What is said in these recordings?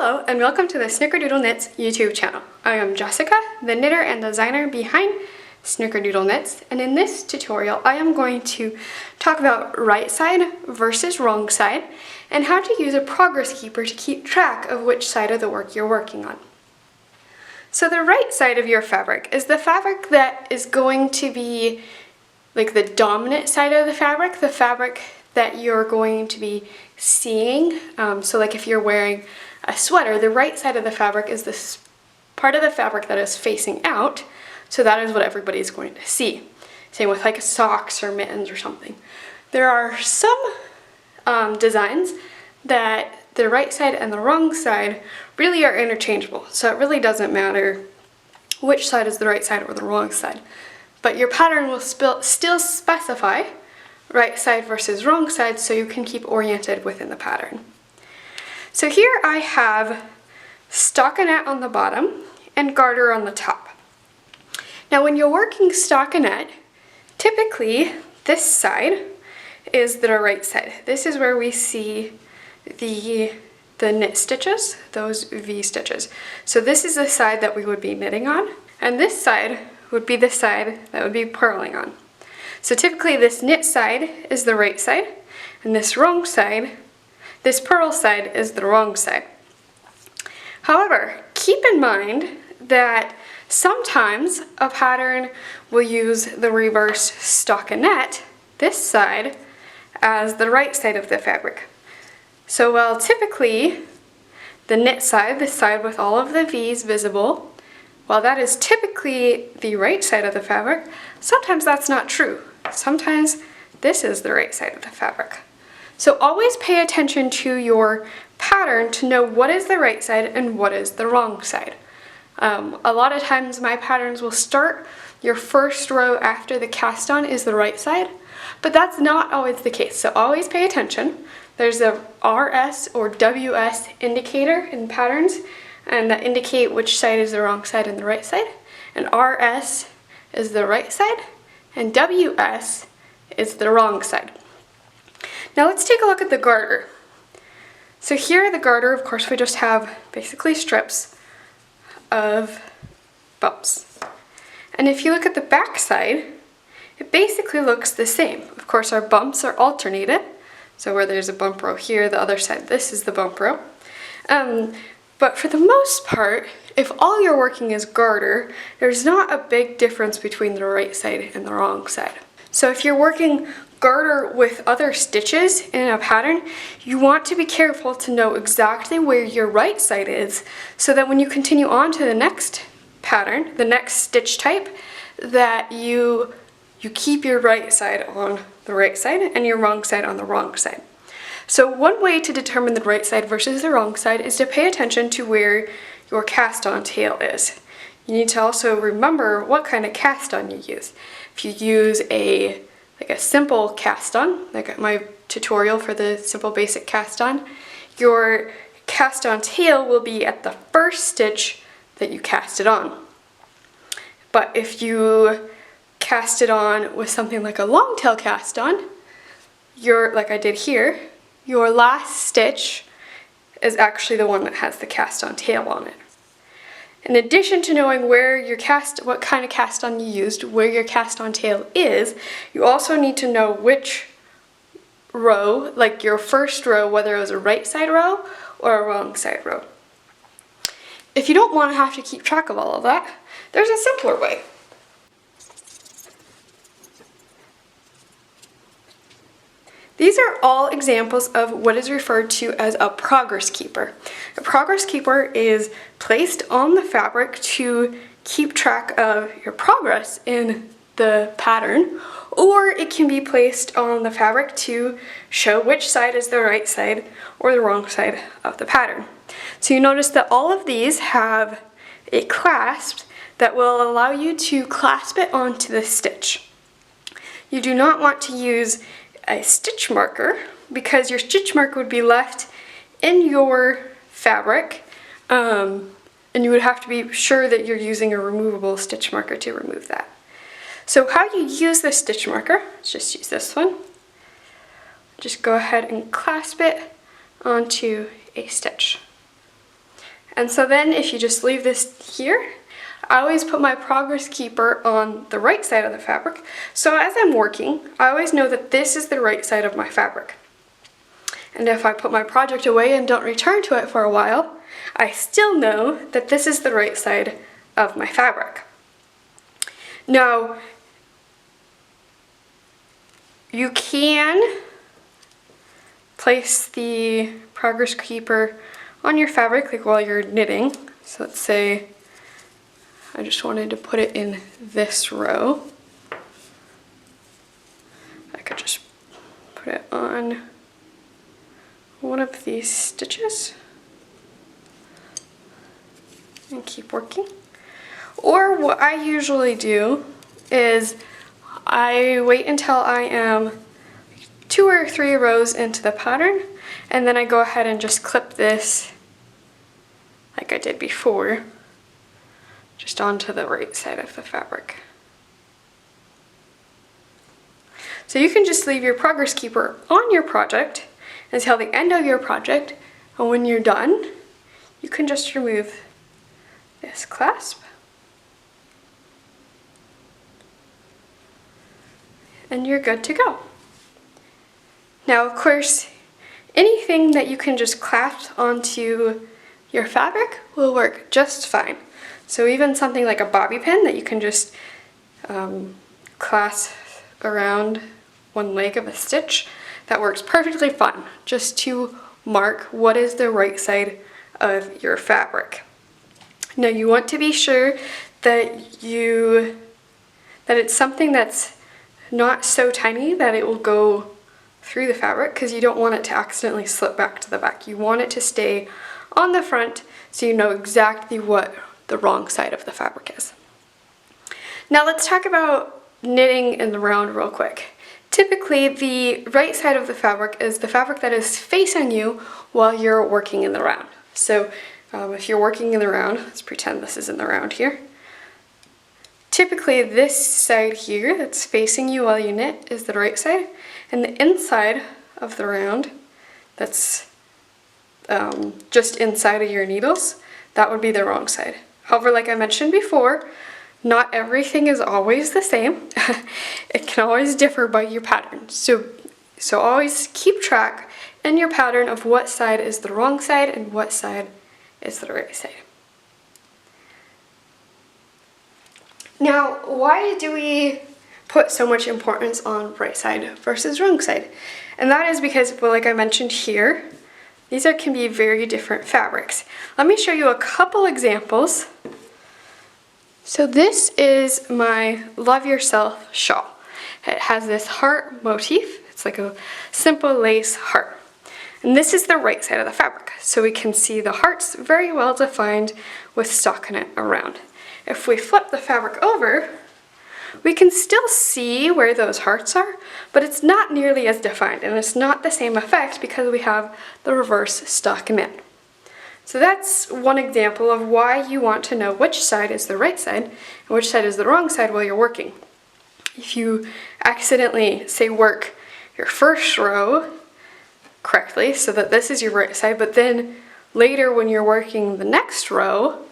Hello and welcome to the Snickerdoodle Knits YouTube channel. I am Jessica, the knitter and designer behind Snickerdoodle Knits, and in this tutorial I am going to talk about right side versus wrong side and how to use a progress keeper to keep track of which side of the work you're working on. So the right side of your fabric is the fabric that is going to be like the dominant side of the fabric that you're going to be seeing. So like if you're wearing a sweater, the right side of the fabric is this part of the fabric that is facing out, so that is what everybody's going to see. Same with like socks or mittens or something. There are some designs that the right side and the wrong side really are interchangeable, so it really doesn't matter which side is the right side or the wrong side. But your pattern will still specify right side versus wrong side so you can keep oriented within the pattern. So here I have stockinette on the bottom and garter on the top. Now when you're working stockinette, typically this side is the right side. This is where we see the knit stitches, those V stitches. So this is the side that we would be knitting on, and this side would be the side that would be purling on. So typically this knit side is the right side, and this wrong side, this purl side, is the wrong side. However, keep in mind that sometimes a pattern will use the reverse stockinette, this side, as the right side of the fabric. So while typically the knit side, the side with all of the V's visible, while that is typically the right side of the fabric, sometimes that's not true. Sometimes this is the right side of the fabric. So always pay attention to your pattern to know what is the right side and what is the wrong side. A lot of times my patterns will start your first row after the cast on is the right side, but that's not always the case. So always pay attention. There's a RS or WS indicator in patterns, and that indicate which side is the wrong side and the right side. And RS is the right side, and WS is the wrong side. Now let's take a look at the garter. So here the garter, of course, we just have basically strips of bumps. And if you look at the back side, it basically looks the same. Of course, our bumps are alternated. So where there's a bump row here, the other side, this is the bump row. But for the most part, if all you're working is garter, there's not a big difference between the right side and the wrong side. So if you're working garter with other stitches in a pattern, you want to be careful to know exactly where your right side is so that when you continue on to the next pattern, the next stitch type, that you keep your right side on the right side and your wrong side on the wrong side. So one way to determine the right side versus the wrong side is to pay attention to where your cast on tail is. You need to also remember what kind of cast on you use. If you use a simple cast on, like my tutorial for the simple basic cast on, your cast on tail will be at the first stitch that you cast it on. But if you cast it on with something like a long tail cast on, like I did here, your last stitch is actually the one that has the cast on tail on it. In addition to knowing what kind of cast on you used, where your cast on tail is, you also need to know which row, like your first row, whether it was a right side row or a wrong side row. If you don't want to have to keep track of all of that, there's a simpler way. These are all examples of what is referred to as a progress keeper. A progress keeper is placed on the fabric to keep track of your progress in the pattern, or it can be placed on the fabric to show which side is the right side or the wrong side of the pattern. So you notice that all of these have a clasp that will allow you to clasp it onto the stitch. You do not want to use a stitch marker because your stitch marker would be left in your fabric, and you would have to be sure that you're using a removable stitch marker to remove that. So how you use the stitch marker, let's just use this one. Just go ahead and clasp it onto a stitch. And so then if you just leave this here, I always put my progress keeper on the right side of the fabric. So as I'm working, I always know that this is the right side of my fabric. And if I put my project away and don't return to it for a while, I still know that this is the right side of my fabric. Now, you can place the progress keeper on your fabric like while you're knitting. So let's say I just wanted to put it in this row. I could just put it on one of these stitches and keep working. Or what I usually do is I wait until I am 2 or 3 rows into the pattern, and then I go ahead and just clip this like I did before, just onto the right side of the fabric. So you can just leave your progress keeper on your project until the end of your project, and when you're done, you can just remove this clasp and you're good to go. Now, of course, anything that you can just clasp onto your fabric will work just fine. So even something like a bobby pin that you can just clasp around one leg of a stitch, that works perfectly fine, just to mark what is the right side of your fabric. Now you want to be sure that it's something that's not so tiny that it will go through the fabric, because you don't want it to accidentally slip back to the back. You want it to stay on the front so you know exactly what the wrong side of the fabric is. Now let's talk about knitting in the round real quick. Typically the right side of the fabric is the fabric that is facing you while you're working in the round. So if you're working in the round, let's pretend this is in the round here. Typically this side here that's facing you while you knit is the right side, and the inside of the round that's just inside of your needles, that would be the wrong side. However, like I mentioned before, not everything is always the same. It can always differ by your pattern. So always keep track in your pattern of what side is the wrong side and what side is the right side. Now, why do we put so much importance on right side versus wrong side? And that is because, well, like I mentioned here, these can be very different fabrics. Let me show you a couple examples. So this is my Love Yourself shawl. It has this heart motif. It's like a simple lace heart. And this is the right side of the fabric. So we can see the hearts very well defined with stockinette around. If we flip the fabric over, we can still see where those hearts are, but it's not nearly as defined, and it's not the same effect because we have the reverse stockinette. So that's one example of why you want to know which side is the right side and which side is the wrong side while you're working. If you accidentally, say, work your first row correctly so that this is your right side, but then later when you're working the next row,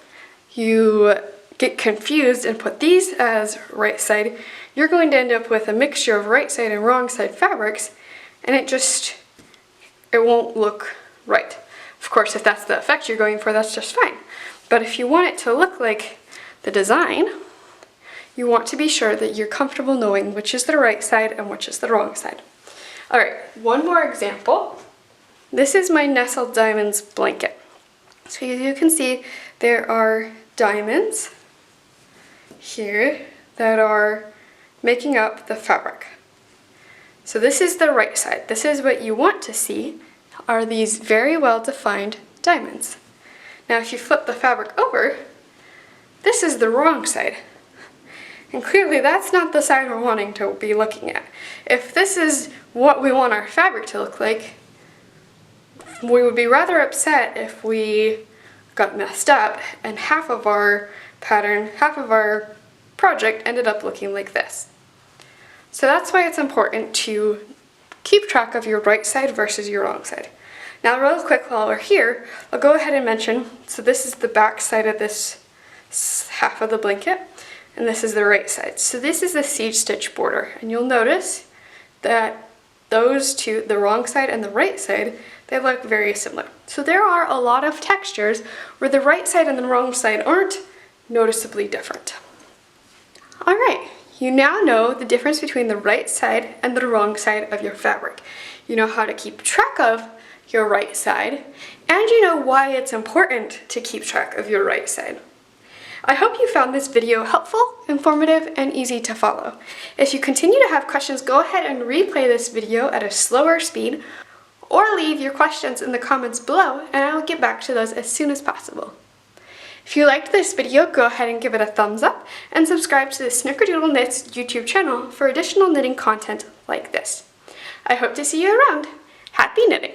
you get confused and put these as right side, you're going to end up with a mixture of right side and wrong side fabrics, and it won't look right. Of course, if that's the effect you're going for, that's just fine. But if you want it to look like the design, you want to be sure that you're comfortable knowing which is the right side and which is the wrong side. All right, one more example. This is my Nestled Diamonds blanket. So as you can see, there are diamonds here that are making up the fabric. So this is the right side. This is what you want to see, are these very well defined diamonds. Now if you flip the fabric over, this is the wrong side. And clearly that's not the side we're wanting to be looking at. If this is what we want our fabric to look like, we would be rather upset if we got messed up and half of our pattern, half of our project ended up looking like this. So that's why it's important to keep track of your right side versus your wrong side. Now real quick while we're here, I'll go ahead and mention, so this is the back side of this half of the blanket, and this is the right side. So this is the siege stitch border, and you'll notice that those two, the wrong side and the right side, they look very similar. So there are a lot of textures where the right side and the wrong side aren't noticeably different. All right, you now know the difference between the right side and the wrong side of your fabric. You know how to keep track of your right side, and you know why it's important to keep track of your right side. I hope you found this video helpful, informative, and easy to follow. If you continue to have questions, go ahead and replay this video at a slower speed, or leave your questions in the comments below, and I will get back to those as soon as possible. If you liked this video, go ahead and give it a thumbs up, and subscribe to the Snickerdoodle Knits YouTube channel for additional knitting content like this. I hope to see you around. Happy knitting!